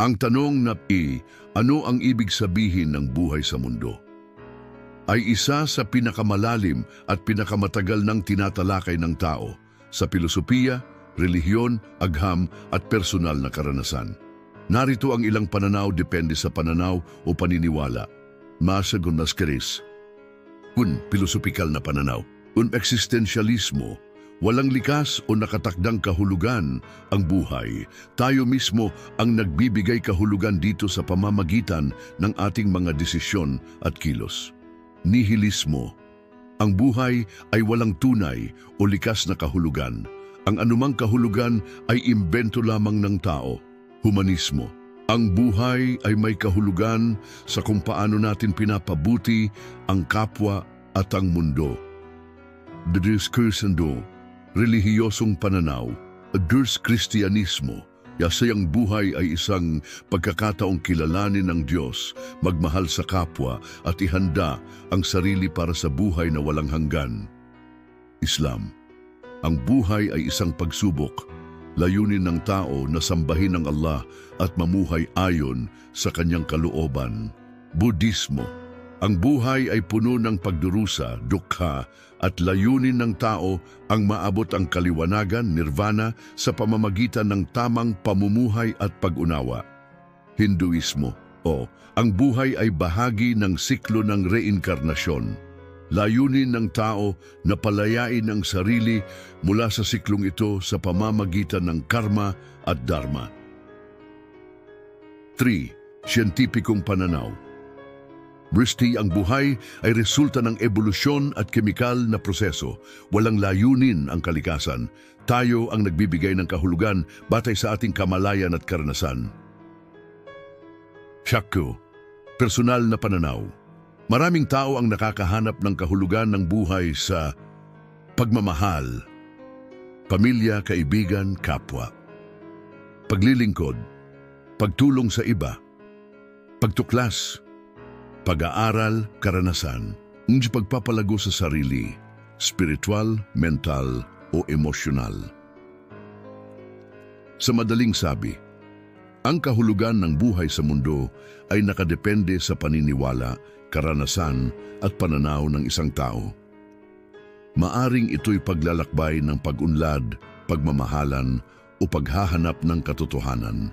Ang tanong na ano ang ibig sabihin ng buhay sa mundo? Ay isa sa pinakamalalim at pinakamatagal ng tinatalakay ng tao sa filosofiya, relihiyon, agham at personal na karanasan. Narito ang ilang pananaw depende sa pananaw o paniniwala. Masagon nas keris. Un filosopikal na pananaw. Un eksistensyalismo. Walang likas o nakatakdang kahulugan ang buhay. Tayo mismo ang nagbibigay kahulugan dito sa pamamagitan ng ating mga desisyon at kilos. Nihilismo. Ang buhay ay walang tunay o likas na kahulugan. Ang anumang kahulugan ay imbento lamang ng tao. Humanismo. Ang buhay ay may kahulugan sa kung paano natin pinapabuti ang kapwa at ang mundo. The diskursando, relihiyosong pananaw, Durs Kristiyanismo, yasayang buhay ay isang pagkakataong kilalanin ng Diyos, magmahal sa kapwa at ihanda ang sarili para sa buhay na walang hanggan. Islam. Ang buhay ay isang pagsubok, layunin ng tao na sambahin ang Allah at mamuhay ayon sa kanyang kalooban. Budismo. Ang buhay ay puno ng pagdurusa, dukha, at layunin ng tao ang maabot ang kaliwanagan, nirvana, sa pamamagitan ng tamang pamumuhay at pag-unawa. Hinduismo. Ang buhay ay bahagi ng siklo ng reinkarnasyon. Layunin ng tao na palayain ang sarili mula sa siklong ito sa pamamagitan ng karma at dharma. 3. Siyentipikong pananaw. Bristi, ang buhay ay resulta ng ebolusyon at kemikal na proseso. Walang layunin ang kalikasan. Tayo ang nagbibigay ng kahulugan batay sa ating kamalayan at karanasan. Shakku, personal na pananaw. Maraming tao ang nakakahanap ng kahulugan ng buhay sa pagmamahal, pamilya, kaibigan, kapwa, paglilingkod, pagtulong sa iba, pagtuklas, pag-aaral, karanasan, ng pagpapalago sa sarili, spiritual, mental o emosyonal. Sa madaling sabi, ang kahulugan ng buhay sa mundo ay nakadepende sa paniniwala, karanasan at pananaw ng isang tao. Maaring ito'y paglalakbay ng pag-unlad, pagmamahalan o paghahanap ng katotohanan.